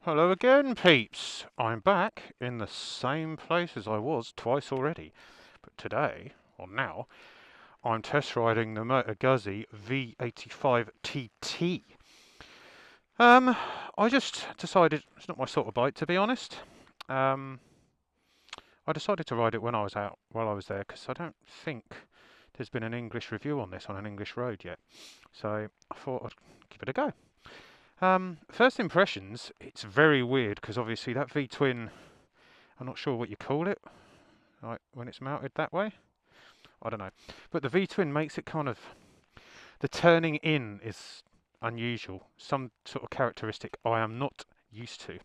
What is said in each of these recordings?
Hello again, peeps. I'm back in the same place as I was twice already, but today, or now, I'm test riding the Moto Guzzi v85 TT. I just decided it's not my sort of bike, to be honest. I decided to ride it when I was out, while I was there, because I don't think there's been an English review on this on an English road yet. So I thought I'd give it a go. First impressions, it's very weird because obviously that V-twin, I'm not sure what you call it, like when it's mounted that way. I don't know. But the V-twin makes it kind of, the turning in is unusual. Some sort of characteristic I am not used to.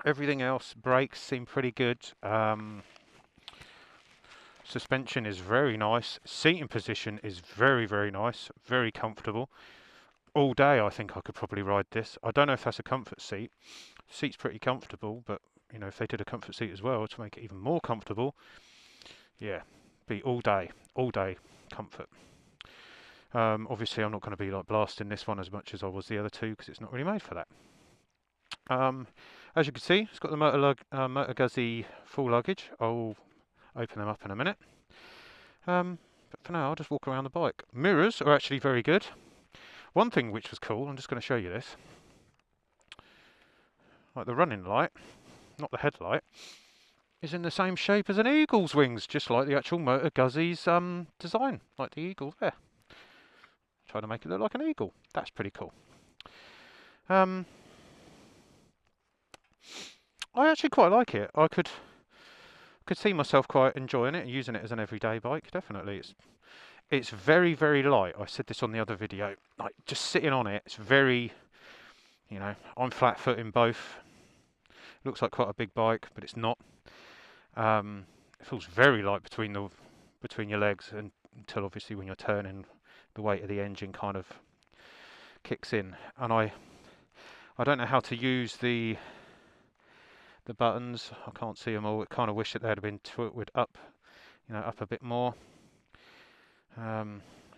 Everything else, brakes seem pretty good. Suspension is very nice. Seating position is very, very nice. Very comfortable. All day I think I could probably ride this. I don't know if that's a comfort seat. Seat's pretty comfortable, but you know, if they did a comfort seat as well to make it even more comfortable, yeah, be all day comfort. Obviously I'm not going to be like blasting this one as much as I was the other two because it's not really made for that. As you can see, it's got the Moto Guzzi full luggage. I'll open them up in a minute. But for now I'll just walk around the bike. Mirrors are actually very good. One thing which was cool, I'm just going to show you this. Like the running light, not the headlight, is in the same shape as an eagle's wings, just like the actual Moto Guzzi's design, like the eagle there. Trying to make it look like an eagle. That's pretty cool. I actually quite like it. I could see myself quite enjoying it and using it as an everyday bike. Definitely, it's very, very light. I said this on the other video. Like just sitting on it, it's very, you know, I'm flat-foot in both. It looks like quite a big bike, but it's not. It feels very light between your legs until obviously when you're turning, the weight of the engine kind of kicks in. And I don't know how to use the buttons. I can't see them all. I kind of wish that they'd have been tilted up, you know, up a bit more.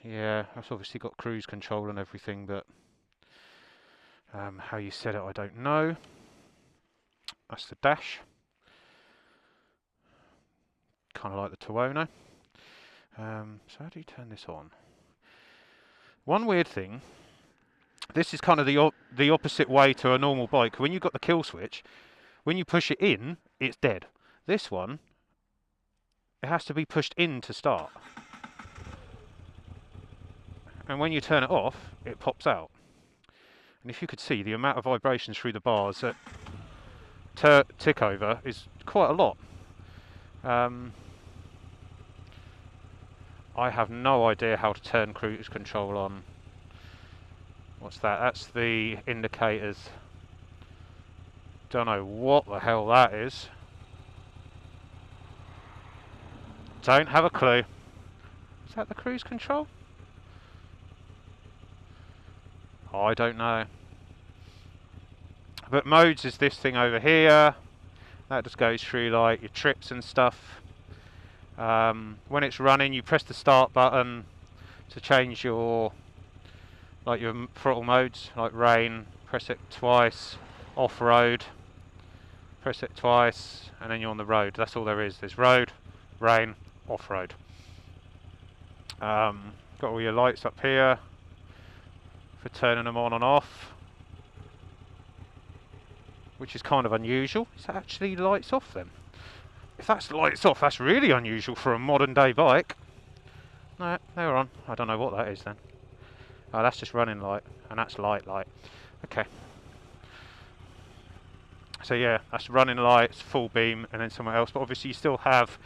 Yeah, I've obviously got cruise control and everything, but how you set it, I don't know. That's the dash. Kind of like the Tuono. So how do you turn this on? One weird thing, this is kind of the opposite way to a normal bike. When you've got the kill switch, when you push it in, it's dead. This one, it has to be pushed in to start. And when you turn it off, it pops out. And if you could see the amount of vibrations through the bars that tick over is quite a lot. I have no idea how to turn cruise control on. What's that? That's the indicators. Don't know what the hell that is. Don't have a clue. Is that the cruise control? I don't know. But modes is this thing over here. That just goes through like your trips and stuff. When it's running, you press the start button to change your throttle modes, like rain. Press it twice. Off-road. Press it twice, and then you're on the road. That's all there is. There's road, rain, off-road. Got all your lights up here for turning them on and off, which is kind of unusual. Is that actually lights off then? If that's lights off, that's really unusual for a modern day bike. No, they're on. I don't know what that is then. Oh, that's just running light, and that's light. Okay. So yeah, that's running lights, full beam, and then somewhere else. But obviously you still have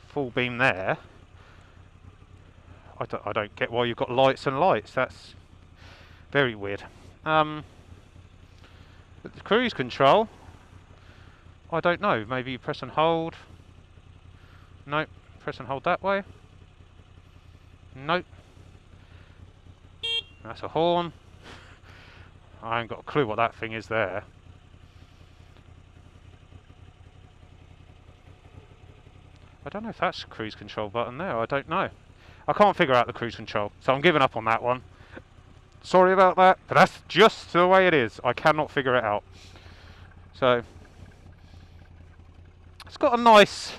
full beam there. I don't get why you've got lights and lights. That's very weird. But the cruise control, I don't know. Maybe you press and hold. Nope. Press and hold that way. Nope. That's a horn. I ain't got a clue what that thing is there. I don't know if that's a cruise control button there. I don't know. I can't figure out the cruise control, so I'm giving up on that one. Sorry about that, but that's just the way it is. I cannot figure it out. So it's got a nice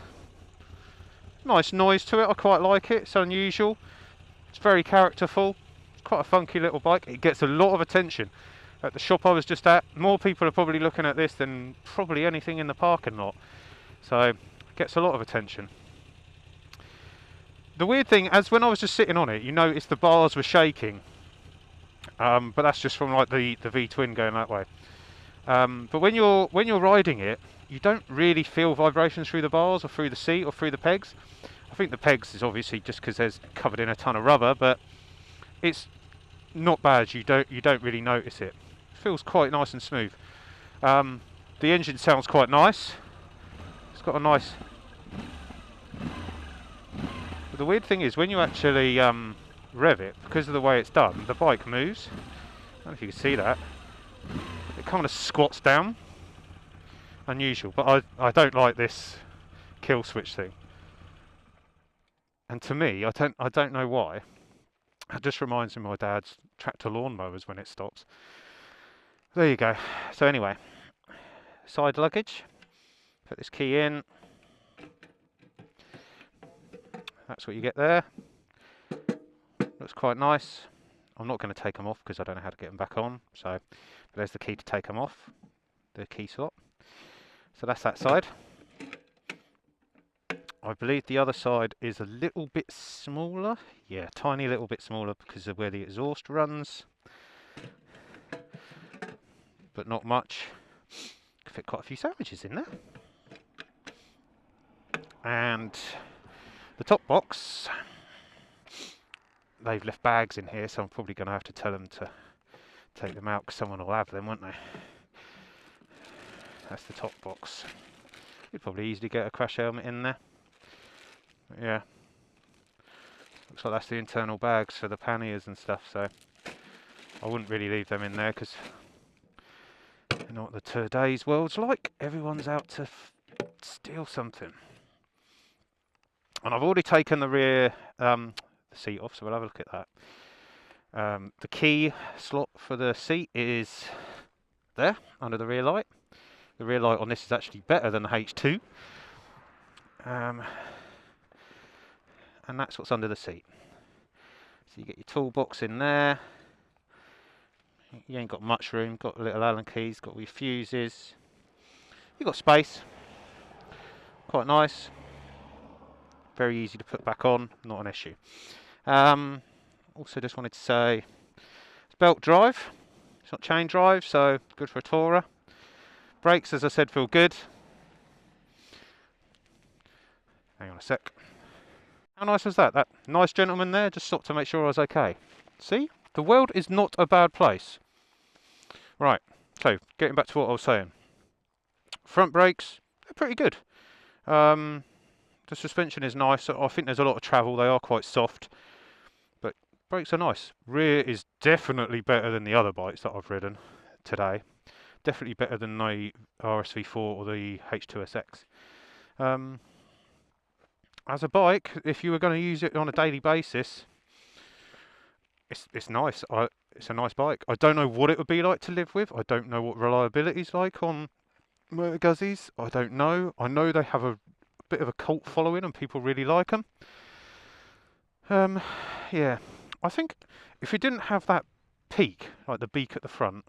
noise to it. I quite like it. It's unusual. It's very characterful. It's quite a funky little bike. It gets a lot of attention. At the shop I was just at, more people are probably looking at this than probably anything in the parking lot. So it gets a lot of attention. The weird thing, as when I was just sitting on it, you notice the bars were shaking. But that's just from like the V-twin going that way. But when you're riding it, you don't really feel vibrations through the bars or through the seat or through the pegs. I think the pegs is obviously just because there's covered in a ton of rubber, but it's not bad. You don't really notice it. It feels quite nice and smooth. The engine sounds quite nice. It's got a nice. But the weird thing is when you actually rev it, because of the way it's done, the bike moves. I don't know if you can see that. It kind of squats down. Unusual, but I don't like this kill switch thing. And to me, I don't know why. It just reminds me of my dad's tractor lawnmowers when it stops. There you go. So anyway, side luggage. Put this key in. That's what you get there. Looks quite nice. I'm not going to take them off because I don't know how to get them back on. So, but there's the key to take them off. The key slot. So that's that side. I believe the other side is a little bit smaller. Yeah, tiny little bit smaller because of where the exhaust runs. But not much. Could fit quite a few sandwiches in there. And the top box. They've left bags in here, so I'm probably going to have to tell them to take them out because someone will have them, won't they? That's the top box. You'd probably easily get a crash helmet in there. But yeah. Looks like that's the internal bags for the panniers and stuff, so I wouldn't really leave them in there because you know what the today's world's like. Everyone's out to steal something. And I've already taken the rear seat off, so we'll have a look at that. The key slot for the seat is there under the rear light. The rear light on this is actually better than the H2. And that's what's under the seat. So you get your toolbox in there. You ain't got much room, got little Allen keys, got all your fuses. You've got space. Quite nice. Very easy to put back on, not an issue. Also just wanted to say, it's belt drive. It's not chain drive, so good for a tourer. Brakes, as I said, feel good. Hang on a sec. How nice was that? That nice gentleman there just stopped to make sure I was okay. See? The world is not a bad place. Right, so getting back to what I was saying. Front brakes, they're pretty good. The suspension is nice. I think there's a lot of travel. They are quite soft. But brakes are nice. Rear is definitely better than the other bikes that I've ridden today. Definitely better than the RSV4 or the H2SX. As a bike, if you were going to use it on a daily basis, it's nice. It's a nice bike. I don't know what it would be like to live with. I don't know what reliability's like on motor guzzis. I don't know. I know they have a bit of a cult following and people really like them. Yeah, I think if it didn't have that peak, like the beak at the front,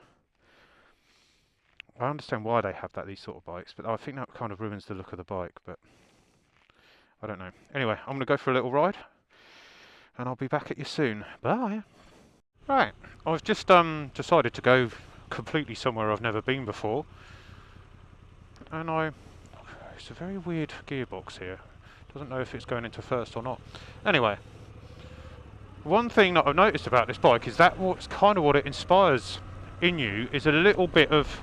I understand why they have that, these sort of bikes, but I think that kind of ruins the look of the bike, but I don't know. Anyway, I'm going to go for a little ride, and I'll be back at you soon. Bye! Right, I've just decided to go completely somewhere I've never been before, and it's a very weird gearbox here. Doesn't know if it's going into first or not. Anyway, one thing that I've noticed about this bike is that what's kind of what it inspires in you is a little bit of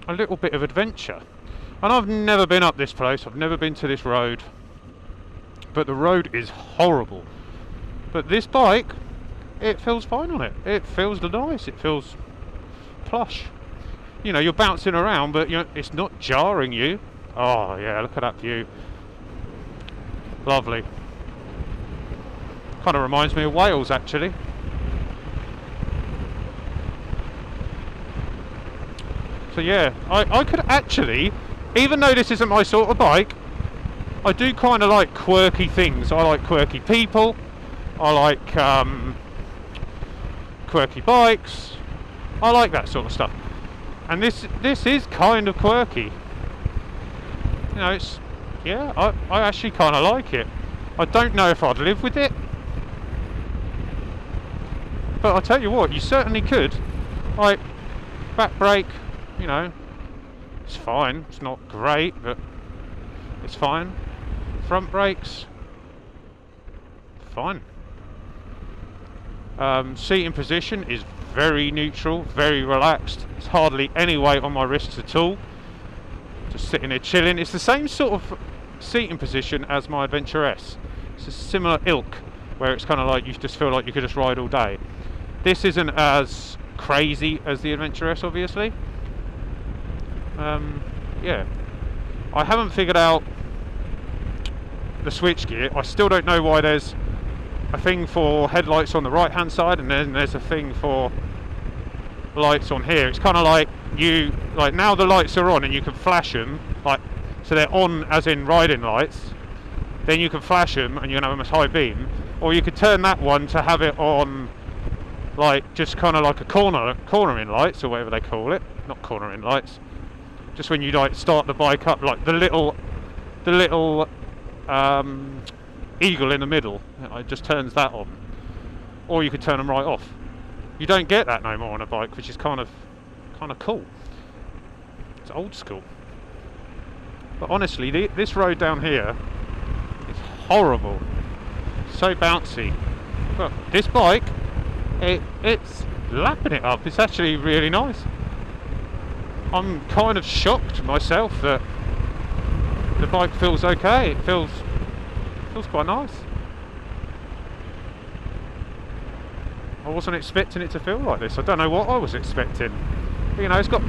adventure. And I've never been up this place, I've never been to this road, but the road is horrible. But this bike, it feels fine on it. It feels nice, it feels plush. You know, you're bouncing around, but it's not jarring you. Oh yeah, look at that view. Lovely. Kind of reminds me of Wales, actually. So yeah, I could actually, even though this isn't my sort of bike, I do kind of like quirky things. I like quirky people. I like quirky bikes. I like that sort of stuff. And this is kind of quirky. You know, it's, yeah, I actually kind of like it. I don't know if I'd live with it, but I'll tell you what, you certainly could. Like, back brake, you know, it's fine. It's not great, but it's fine. Front brakes, fine. Seating position is very neutral, very relaxed. There's hardly any weight on my wrists at all. Just sitting there chilling. It's the same sort of seating position as my Adventure S. It's a similar ilk, where it's kind of like you just feel like you could just ride all day. This isn't as crazy as the Adventure S, obviously. Yeah, I haven't figured out the switch gear. I still don't know why there's a thing for headlights on the right hand side and then there's a thing for lights on here. It's kind of like now the lights are on and you can flash them, like, so they're on as in riding lights, then you can flash them and you can have them as high beam, or you could turn that one to have it on like just kind of like a cornering lights or whatever they call it. Not cornering lights, just when you like start the bike up, like the little eagle in the middle, it just turns that on. Or you could turn them right off. You don't get that no more on a bike, which is kind of cool. It's old school. But honestly, this road down here is horrible. So bouncy. But this bike, it's lapping it up. It's actually really nice. I'm kind of shocked myself that the bike feels okay. It feels quite nice. I wasn't expecting it to feel like this. I don't know what I was expecting. But, you know, it's got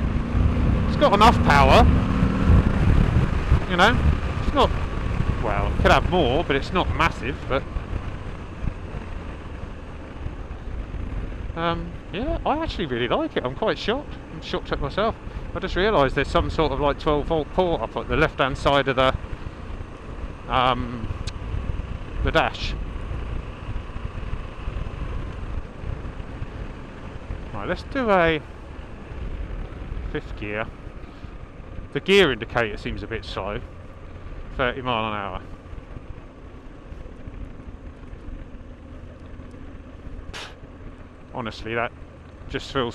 enough power. You know, it's not, well, it could have more, but it's not massive. But yeah, I actually really like it. I'm quite shocked. I'm shocked at myself. I just realised there's some sort of like 12-volt port up at the left-hand side of the dash. Right, let's do a fifth gear. The gear indicator seems a bit slow. 30 mile an hour. Honestly, that just feels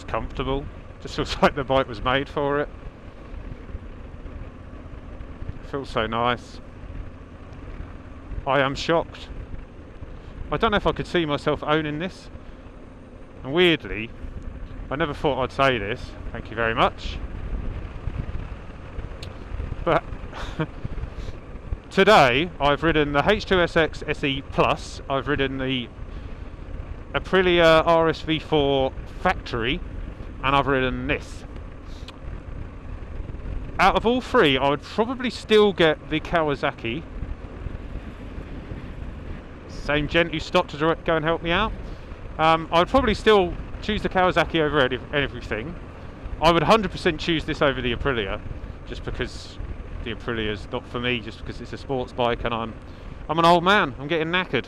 comfortable. Just feels like the bike was made for it. Feels so nice. I am shocked. I don't know if I could see myself owning this. And weirdly, I never thought I'd say this. Thank you very much. But today I've ridden the H2SX SE Plus. I've ridden the Aprilia RSV4 Factory, and I've ridden this. Out of all three, I would probably still get the Kawasaki. Same gent who stopped to go and help me out. I would probably still choose the Kawasaki over everything. I would 100% choose this over the Aprilia, just because the Aprilia's not for me, just because it's a sports bike and I'm an old man. I'm getting knackered.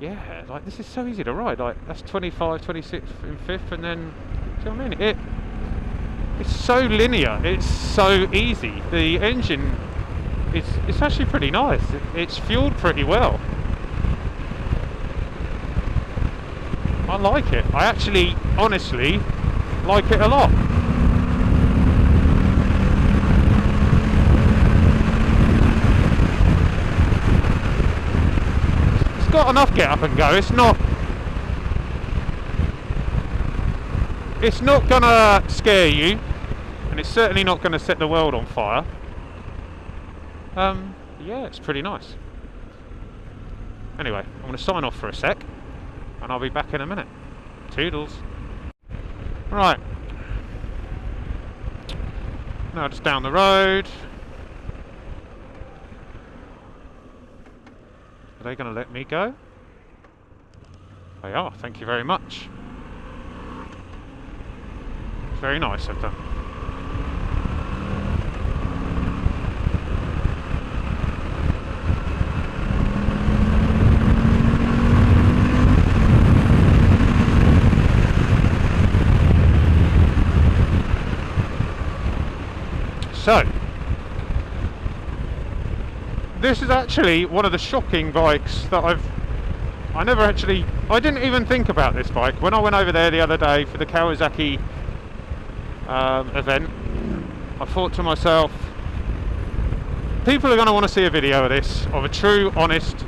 Yeah, like this is so easy to ride. Like that's 25, 26 in fifth, and then, do you know what I mean? It's so linear. It's so easy. The engine, it's actually pretty nice. It's fueled pretty well. I like it. I actually, honestly, like it a lot. It's got enough get up and go. It's not gonna scare you, and it's certainly not gonna set the world on fire. Yeah, it's pretty nice. Anyway, I'm gonna sign off for a sec, and I'll be back in a minute. Toodles. Right. Now just down the road. Are they going to let me go? They are, thank you very much. Very nice of them. So, this is actually one of the shocking bikes that I didn't even think about this bike. When I went over there the other day for the Kawasaki event, I thought to myself, people are going to want to see a video of this, of a true, honest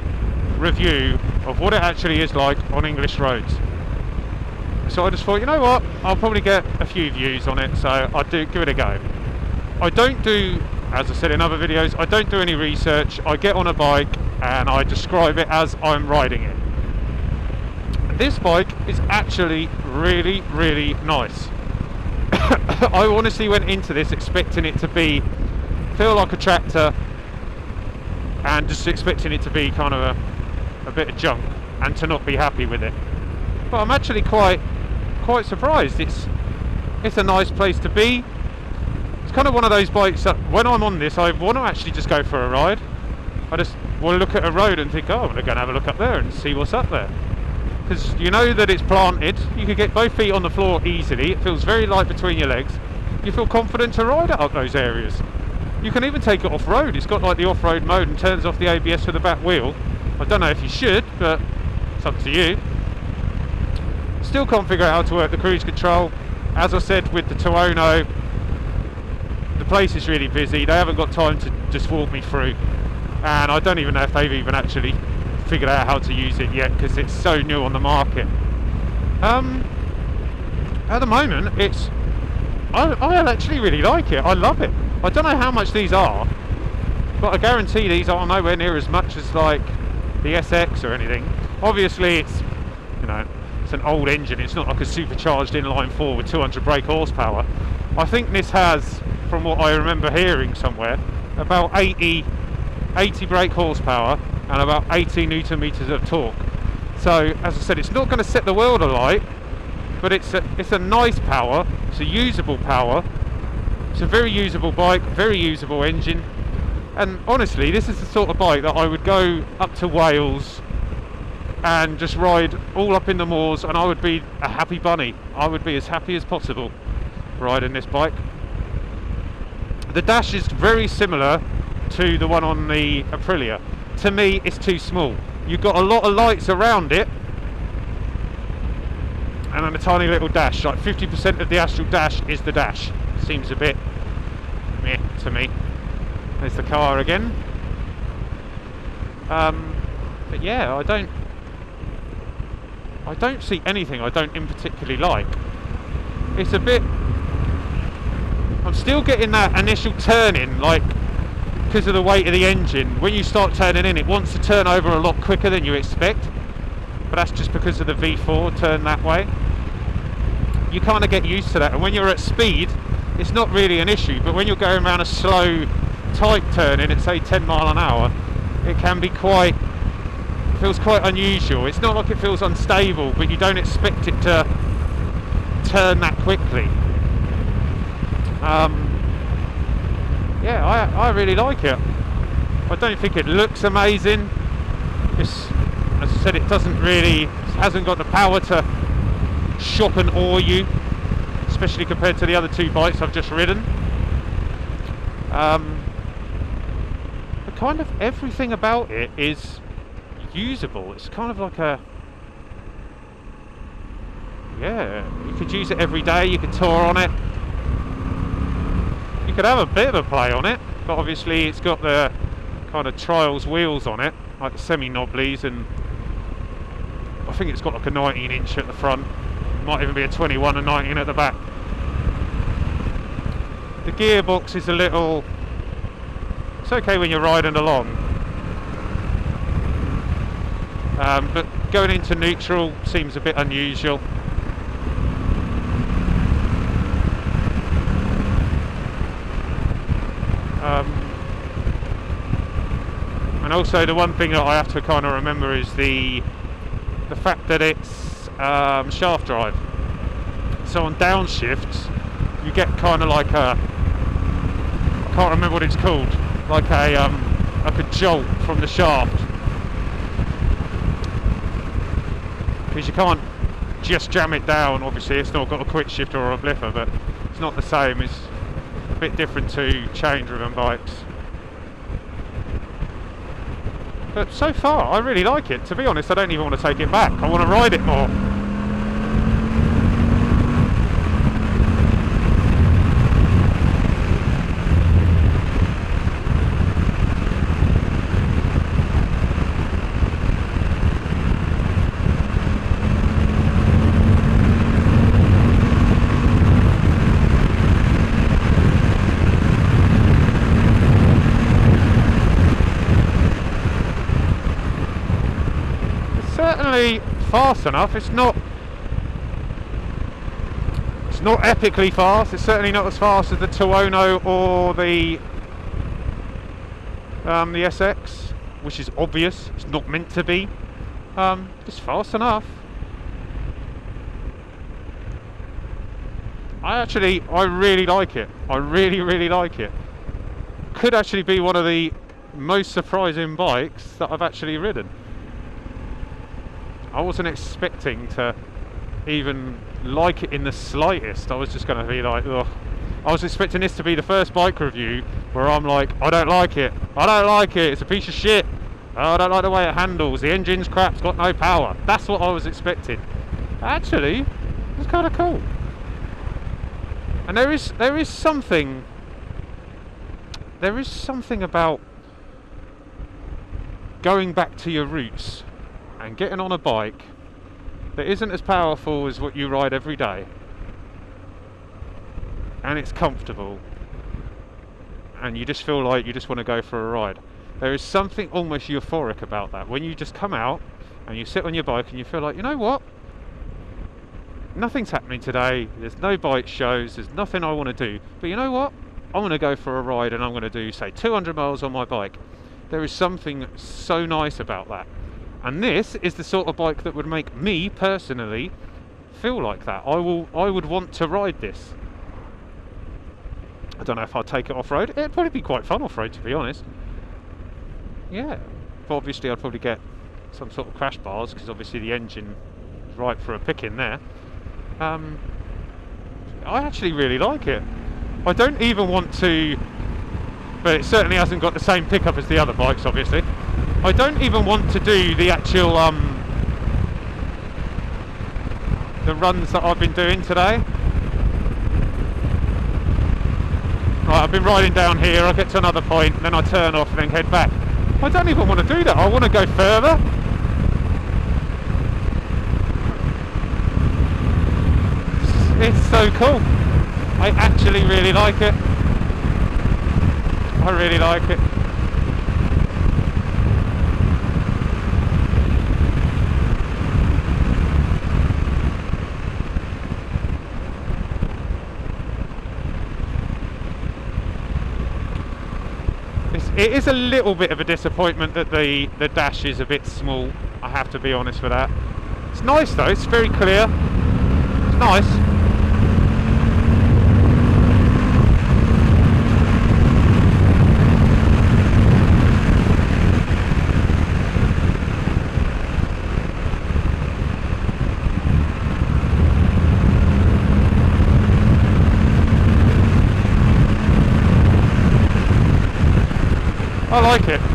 review of what it actually is like on English roads. So I just thought, you know what, I'll probably get a few views on it, so I'll give it a go. I don't do, as I said in other videos, I don't do any research. I get on a bike and I describe it as I'm riding it. And this bike is actually really, really nice. I honestly went into this expecting it to feel like a tractor, and just expecting it to be kind of a bit of junk and to not be happy with it. But I'm actually quite surprised. It's a nice place to be. It's kind of one of those bikes that when I'm on this, I want to actually just go for a ride. I just want to look at a road and think, oh, I'm going to have a look up there and see what's up there. Because you know that it's planted, you can get both feet on the floor easily, it feels very light between your legs, you feel confident to ride it up those areas. You can even take it off-road, it's got like the off-road mode and turns off the ABS with the back wheel. I don't know if you should, but it's up to you. Still can't figure out how to work the cruise control. As I said with the Tuono, the place is really busy, they haven't got time to just walk me through, and I don't even know if they've even actually figured out how to use it yet, because it's so new on the market. At the moment I actually really like it. I love it. I don't know how much these are, but I guarantee these are nowhere near as much as like the SX or anything. Obviously it's, you know, it's an old engine, it's not like a supercharged inline 4 with 200 brake horsepower. I think this has, from what I remember hearing somewhere, about 80 brake horsepower and about 80 newton meters of torque. So as I said, it's not going to set the world alight, but it's a nice power, it's a usable power, it's a very usable bike, very usable engine, and honestly this is the sort of bike that I would go up to Wales and just ride all up in the moors, and I would be a happy bunny. I would be as happy as possible riding this bike. The dash is very similar to the one on the Aprilia. To me it's too small. You've got a lot of lights around it and then a tiny little dash, like 50% of the actual dash is the dash. Seems a bit meh to me. There's the car again. But yeah, I don't see anything I don't in particularly like. It's a bit, I'm still getting that initial turn in, like, because of the weight of the engine. When you start turning in, it wants to turn over a lot quicker than you expect, but that's just because of the V4 turn that way. You kind of get used to that, and when you're at speed it's not really an issue, but when you're going around a slow tight turn in at say 10 mile an hour, it can be feels quite unusual. It's not like it feels unstable, but you don't expect it to turn that quickly. Yeah, I really like it. I don't think it looks amazing. It's, as I said, it hasn't got the power to shock and awe you, especially compared to the other two bikes I've just ridden. But kind of everything about it is usable. It's kind of like yeah, you could use it every day, you could tour on it. You could have a bit of a play on it, but obviously it's got the kind of trials wheels on it, like the semi-knobblies, and I think it's got like a 19-inch at the front, might even be a 21 and 19 at the back. The gearbox is a little, it's okay when you're riding along, but going into neutral seems a bit unusual. And also the one thing that I have to kind of remember is the fact that it's shaft drive. So on downshifts, you get kind of like a, I can't remember what it's called, like a jolt from the shaft, because you can't just jam it down. Obviously it's not got a quick shifter or a bliffer, but it's not the same. It's a bit different to chain driven bikes. But so far I really like it. To be honest, I don't even want to take it back. I want to ride it more. Certainly fast enough. It's not epically fast. It's certainly not as fast as the Tuono or the SX, which is obvious. It's not meant to be. It's fast enough. I really like it. I really like it. Could actually be one of the most surprising bikes that I've actually ridden. I wasn't expecting to even like it in the slightest. I was just going to be like, ugh. I was expecting this to be the first bike review where I'm like, I don't like it. I don't like it. It's a piece of shit. Oh, I don't like the way it handles. The engine's crap. It's got no power. That's what I was expecting. Actually, it's kind of cool. And there is something about going back to your roots and getting on a bike that isn't as powerful as what you ride every day, and it's comfortable, and you just feel like you just want to go for a ride. There is something almost euphoric about that, when you just come out and you sit on your bike and you feel like, you know what, nothing's happening today, there's no bike shows, there's nothing I want to do, but you know what, I'm going to go for a ride and I'm going to do, say, 200 miles on my bike. There is something so nice about that. And this is the sort of bike that would make me personally feel like that. I would want to ride this. I don't know if I'd take it off-road. It'd probably be quite fun off-road, to be honest. Yeah. But obviously I'd probably get some sort of crash bars, because obviously the engine is right for a pick-in there. I actually really like it. I don't even want to... But it certainly hasn't got the same pickup as the other bikes, obviously. I don't even want to do the actual the runs that I've been doing today. Right, I've been riding down here, I get to another point, then I turn off and then head back. I don't even want to do that. I want to go further. It's so cool. I actually really like it. I really like it. It is a little bit of a disappointment that the dash is a bit small. I have to be honest with that. It's nice though, it's very clear. It's nice.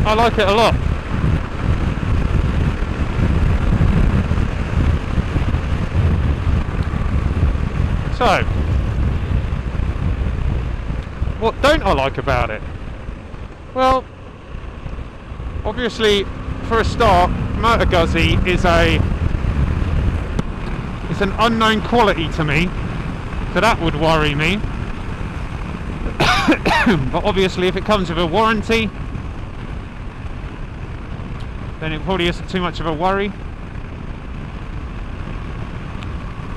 I like it a lot. So, what don't I like about it? Well, obviously, for a start, Moto Guzzi is an unknown quality to me, so that would worry me. But obviously, if it comes with a warranty, then it probably isn't too much of a worry.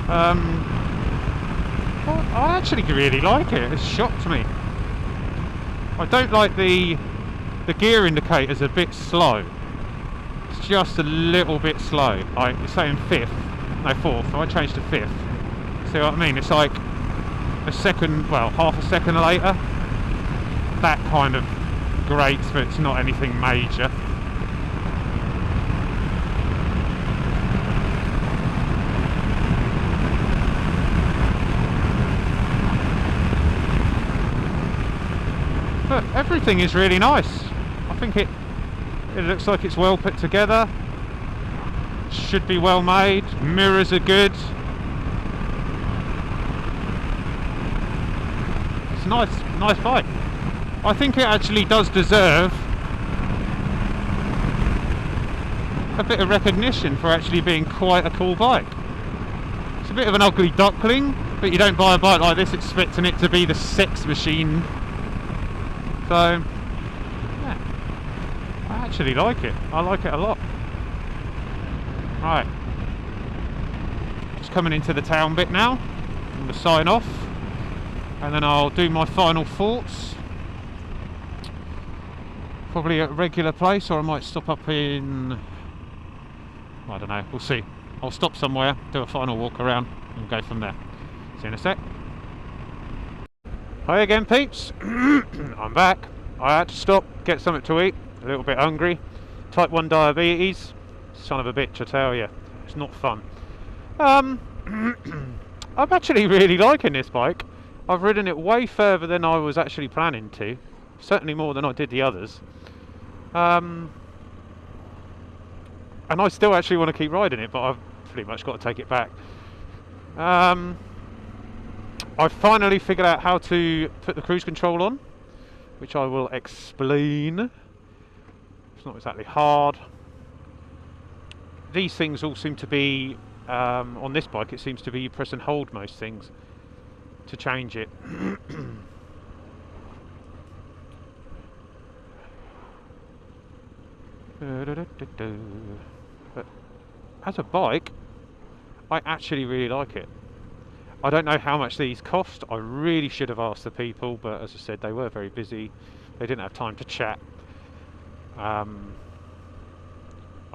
Well, I actually really like it. It's shocked me. I don't like the the gear indicator's a bit slow. It's just a little bit slow. Like it's saying fourth. If I change to fifth, see what I mean? It's like a second, well, half a second later. That kind of grates, but it's not anything major. But everything is really nice. I think it looks like it's well put together. Should be well made. Mirrors are good. It's a nice bike. I think it actually does deserve a bit of recognition for actually being quite a cool bike. It's a bit of an ugly duckling, but you don't buy a bike like this expecting it to be the sex machine. So, yeah, I actually like it. I like it a lot. Right, just coming into the town bit now. I'm going to sign off, and then I'll do my final thoughts. Probably at a regular place, or I might stop up in, I don't know, we'll see. I'll stop somewhere, do a final walk around, and go from there. See you in a sec. Hi again, peeps. I'm back. I had to stop, get something to eat. A little bit hungry. Type 1 diabetes. Son of a bitch, I tell you. It's not fun. I'm actually really liking this bike. I've ridden it way further than I was actually planning to. Certainly more than I did the others. And I still actually want to keep riding it, but I've pretty much got to take it back. I've finally figured out how to put the cruise control on, which I will explain. It's not exactly hard. These things all seem to be, on this bike, it seems to be you press and hold most things to change it. But as a bike, I actually really like it. I don't know how much these cost. I really should have asked the people, but as I said, they were very busy. They didn't have time to chat. I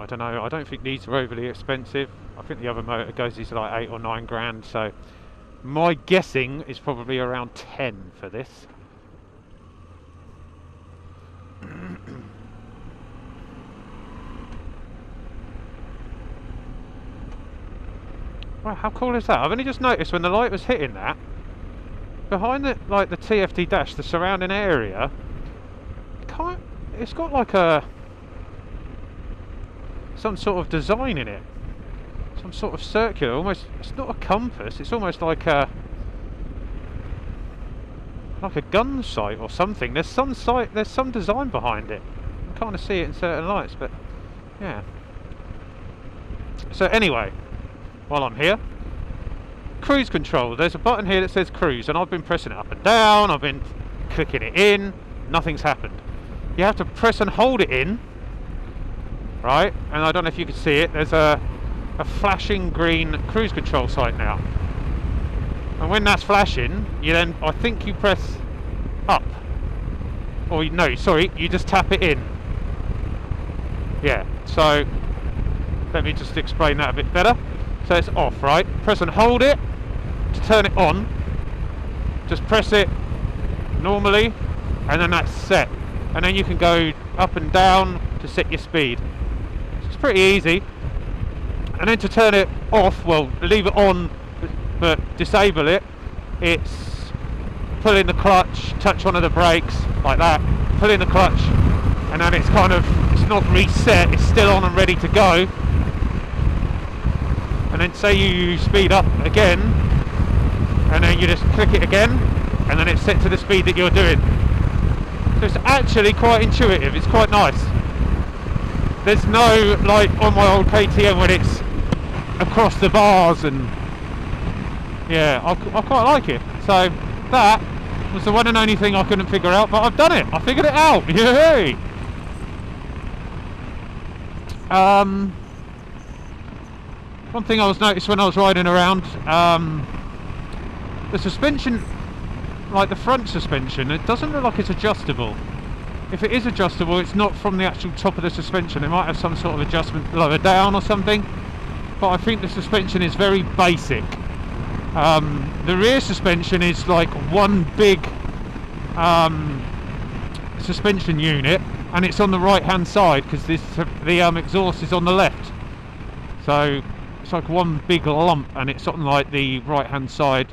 don't know. I don't think these are overly expensive. I think the other Moto guzzi's like 8 or 9 grand. So my guessing is probably around 10 for this. Wow, how cool is that? I've only just noticed when the light was hitting that, behind the TFT dash, the surrounding area, it's got like some sort of design in it, some sort of circular, almost. It's not a compass. It's almost like a gun sight or something. There's some design behind it. I kind of see it in certain lights, but yeah. So anyway. While I'm here, cruise control. There's a button here that says cruise, and I've been pressing it up and down. I've been clicking it in. Nothing's happened. You have to press and hold it in, right? And I don't know if you can see it. There's a flashing green cruise control sight now. And when that's flashing, you then, I think you press up. Or no, sorry, you just tap it in. Yeah. So let me just explain that a bit better. So it's off, right? Press and hold it to turn it on. Just press it normally, and then that's set. And then you can go up and down to set your speed. So it's pretty easy. And then to turn it off, well, leave it on, but disable it, it's pull in the clutch, touch one of the brakes, like that, pull in the clutch, and then it's not reset, it's still on and ready to go. And then say you speed up again, and then you just click it again, and then it's set to the speed that you're doing. So it's actually quite intuitive, it's quite nice. There's no, like on my old KTM when it's across the bars, and yeah, I quite like it. So that was the one and only thing I couldn't figure out, but I've done it, I figured it out, yay! One thing I was noticed when I was riding around, the suspension, like the front suspension, it doesn't look like it's adjustable. if it is adjustable, it's not from the actual top of the suspension. It might have some sort of adjustment lower down or something, but I think the suspension is very basic. The rear suspension is like one big suspension unit, and it's on the right hand side because the exhaust is on the left, so it's like one big lump, and it's on like the right hand side,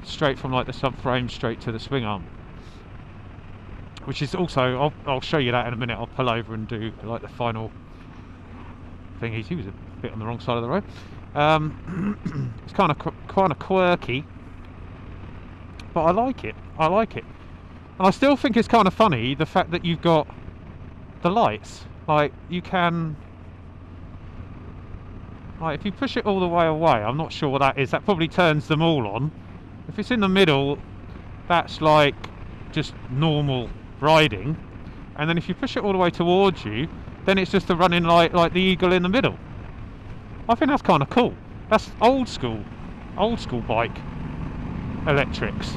straight from like the subframe straight to the swing arm, which is also, I'll show you that in a minute. I'll pull over and do like the final thing. He was a bit on the wrong side of the road. It's kind of quirky, but I like it. And I still think it's kind of funny the fact that you've got the lights. Like, you can, like, if you push it all the way away, I'm not sure what that is. That probably turns them all on. If it's in the middle, that's like just normal riding, and then if you push it all the way towards you, then it's just a running light like the eagle in the middle. I think that's kind of cool. That's old school bike electrics.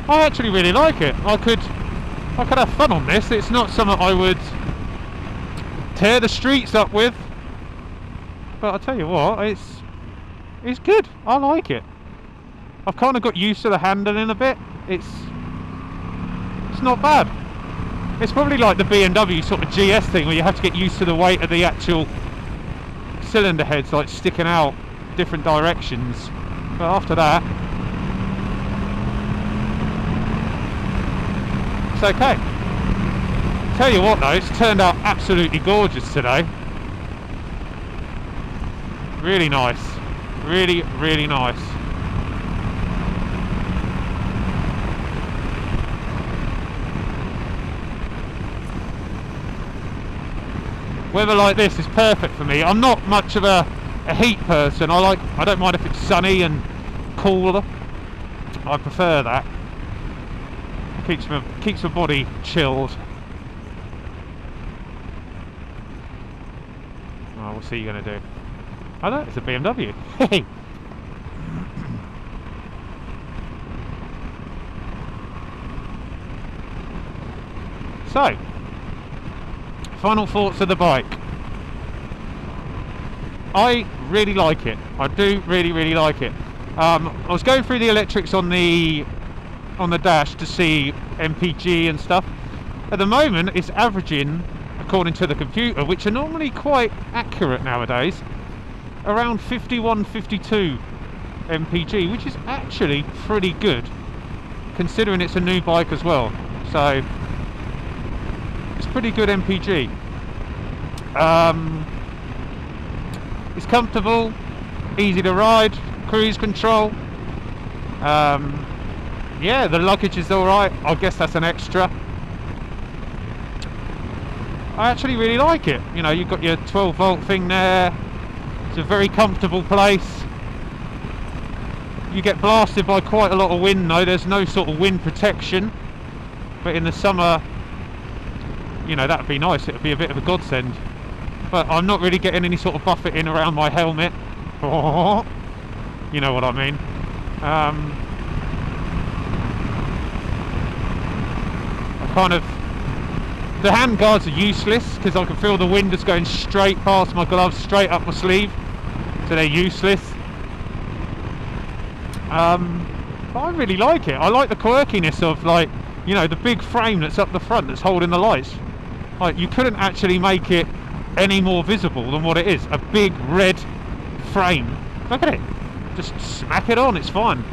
I actually really like it. I could have fun on this. It's not something I would tear the streets up with, but I tell you what, it's good. I like it. I've kind of got used to the handling a bit. It's not bad. It's probably like the BMW sort of GS thing, where you have to get used to the weight of the actual cylinder heads, like sticking out different directions. But after that, it's okay. Tell you what though, it's turned out absolutely gorgeous today. Really nice. Really, really nice. Weather like this is perfect for me. I'm not much of a heat person. I don't mind if it's sunny and cooler. I prefer that. Keeps my body chilled. Oh, what's he gonna do? Oh no, it's a BMW. Hey. So, final thoughts of the bike. I really like it. I do really like it. I was going through the electrics on the dash to see MPG and stuff. At the moment, it's averaging, according to the computer, which are normally quite accurate nowadays, around 51-52 MPG, which is actually pretty good considering it's a new bike as well. So it's pretty good MPG. It's comfortable, easy to ride, cruise control. Yeah, the luggage is alright. I guess that's an extra. I actually really like it. You know, you've got your 12-volt thing there. It's a very comfortable place. You get blasted by quite a lot of wind though. There's no sort of wind protection, but in the summer, you know, that would be nice. It would be a bit of a godsend. But I'm not really getting any sort of buffeting around my helmet. You know what I mean. The hand guards are useless because I can feel the wind just going straight past my gloves, straight up my sleeve, so they're useless. But I really like it. I like the quirkiness of, like, you know, the big frame that's up the front that's holding the lights. Like, you couldn't actually make it any more visible than what it is. A big red frame. Look at it. Just smack it on, it's fine.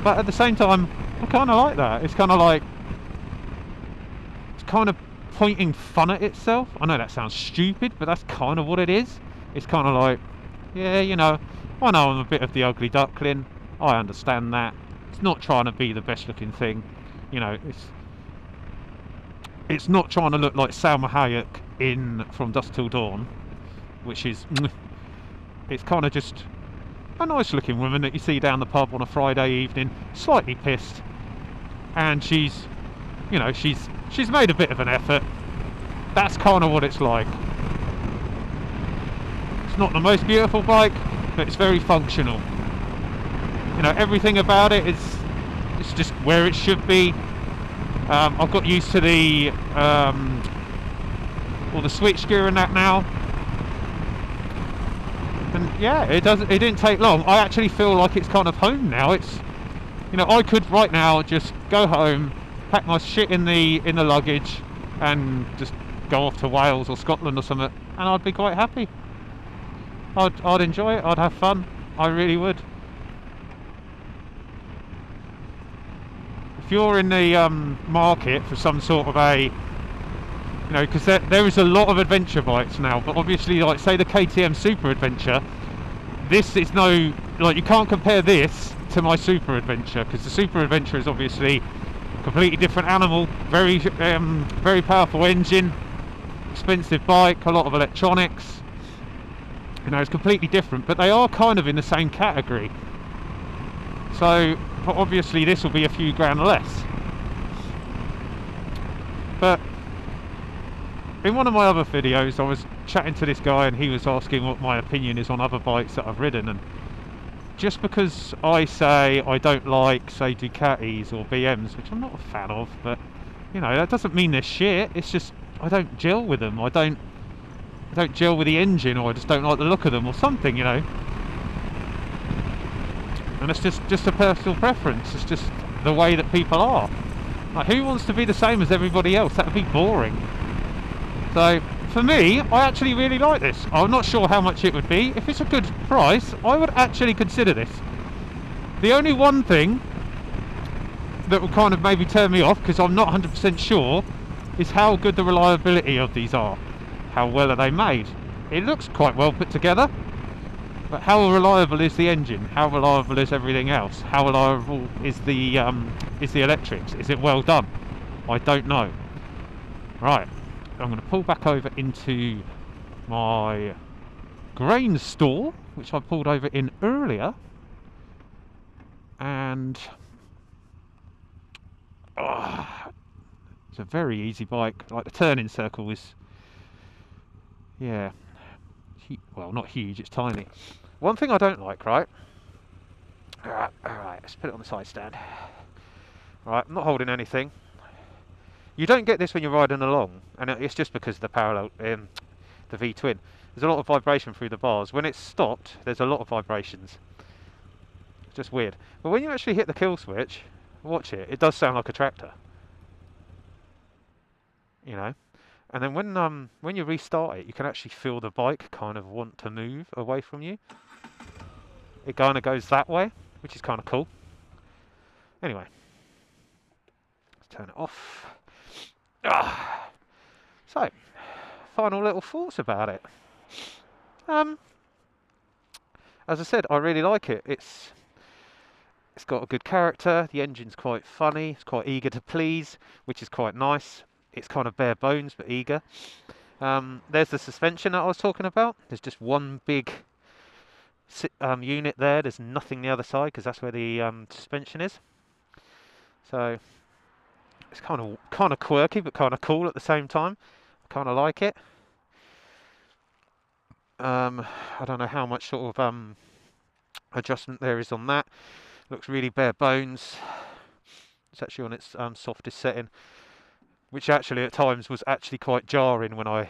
But at the same time, I kind of like that. It's kind of like, it's kind of pointing fun at itself. I know that sounds stupid, but that's kind of what it is. It's kind of like, yeah, you know, I know I'm a bit of the ugly duckling. I understand that. It's not trying to be the best looking thing. You know, it's not trying to look like Salma Hayek in From Dusk Till Dawn, which is, it's kind of just a nice looking woman that you see down the pub on a Friday evening, slightly pissed, and she's, you know, she's made a bit of an effort. That's kind of what it's like. It's not the most beautiful bike, but it's very functional. You know, everything about it is, it's just where it should be. I've got used to the all the switch gear and that now, and yeah, it didn't take long. I actually feel like it's kind of home now. It's, you know, I could right now just go home, pack my shit in the luggage, and just go off to Wales or Scotland or something, and I'd be quite happy. I'd enjoy it. I'd have fun. I really would. If you're in the market for some sort of a, you know, because there is a lot of adventure bikes now, but obviously, like say the KTM Super Adventure, this is no, like, you can't compare this to my Super Adventure, because the Super Adventure is obviously a completely different animal, very powerful engine, expensive bike, a lot of electronics. You know, it's completely different, but they are kind of in the same category. So obviously this will be a few grand less. But in one of my other videos I was chatting to this guy, and he was asking what my opinion is on other bikes that I've ridden, and just because I say I don't like, say, Ducatis or BMs, which I'm not a fan of, but you know, that doesn't mean they're shit. It's just I don't gel with them. I don't gel with the engine, or I just don't like the look of them or something, you know. And it's just a personal preference. It's just the way that people are. Like, who wants to be the same as everybody else? That would be boring. So for me, I actually really like this. I'm not sure how much it would be. If it's a good price, I would actually consider this. The only one thing that would kind of maybe turn me off, because I'm not 100% sure, is how good the reliability of these are. How well are they made? It looks quite well put together, but how reliable is the engine? How reliable is everything else? How reliable is the electrics? Is it well done? I don't know. Right, I'm going to pull back over into my grain store, which I pulled over in earlier, and it's a very easy bike. Like, the turning circle is, yeah, well, not huge, it's tiny. One thing I don't like, right? Alright, let's put it on the side stand. Right, I'm not holding anything. You don't get this when you're riding along, and it's just because the parallel, the V-twin. There's a lot of vibration through the bars. When it's stopped, there's a lot of vibrations. It's just weird. But when you actually hit the kill switch, watch it, it does sound like a tractor. You know? And then when you restart it, you can actually feel the bike kind of want to move away from you. It kind of goes that way, which is kind of cool. Anyway, let's turn it off. So, final little thoughts about it. As I said, I really like it. It's got a good character. The engine's quite funny. It's quite eager to please, which is quite nice. It's kind of bare bones but eager. There's the suspension that I was talking about. There's just one big unit there. There's nothing the other side, because that's where the suspension is. So it's kind of quirky but kind of cool at the same time. I kind of like it. I don't know how much sort of adjustment there is on that. Looks really bare bones. It's actually on its softest setting, which actually at times was actually quite jarring when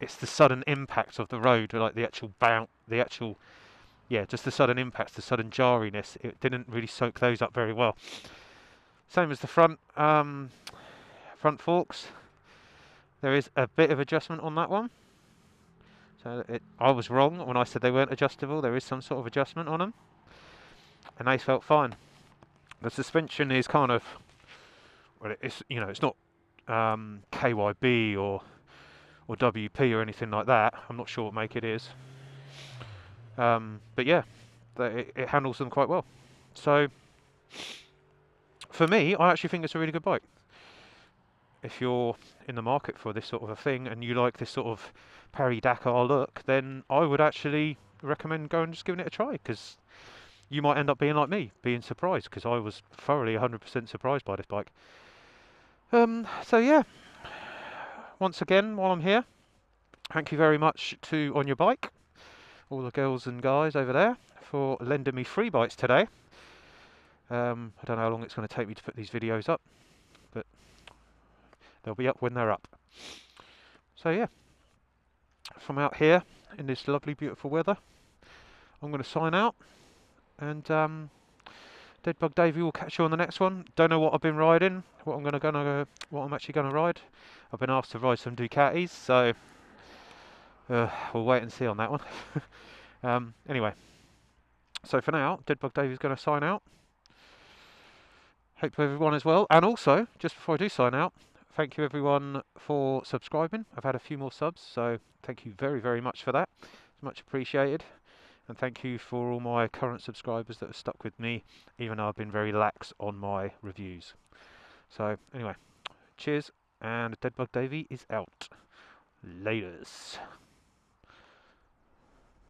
it's the sudden impact of the road, like the actual bounce, just the sudden impacts, the sudden jarriness. It didn't really soak those up very well. Same as the front forks. There is a bit of adjustment on that one. So I was wrong when I said they weren't adjustable. There is some sort of adjustment on them, and they felt fine. The suspension is kind of, well, it's, you know, it's not KYB or WP or anything like that. I'm not sure what make it is, but yeah, it handles them quite well. So for me, I actually think it's a really good bike. If you're in the market for this sort of a thing and you like this sort of Paris-Dakar look, then I would actually recommend going and just giving it a try, because you might end up being like me, being surprised, because I was thoroughly 100% surprised by this bike. So yeah, once again, while I'm here, thank you very much to On Your Bike, all the girls and guys over there, for lending me free bikes today. I don't know how long it's going to take me to put these videos up, but they'll be up when they're up. So yeah, from out here in this lovely beautiful weather, I'm going to sign out, and Deadbug Davey will catch you on the next one. Don't know what I've been riding, what I'm actually going to ride. I've been asked to ride some Ducatis, so we'll wait and see on that one. Anyway, so for now, Deadbug Davey's going to sign out. Hope everyone is well. And also, just before I do sign out, thank you everyone for subscribing. I've had a few more subs, so thank you very, very much for that. It's much appreciated. And thank you for all my current subscribers that have stuck with me, even though I've been very lax on my reviews. So anyway, cheers, and Deadbug Davey is out. Laters.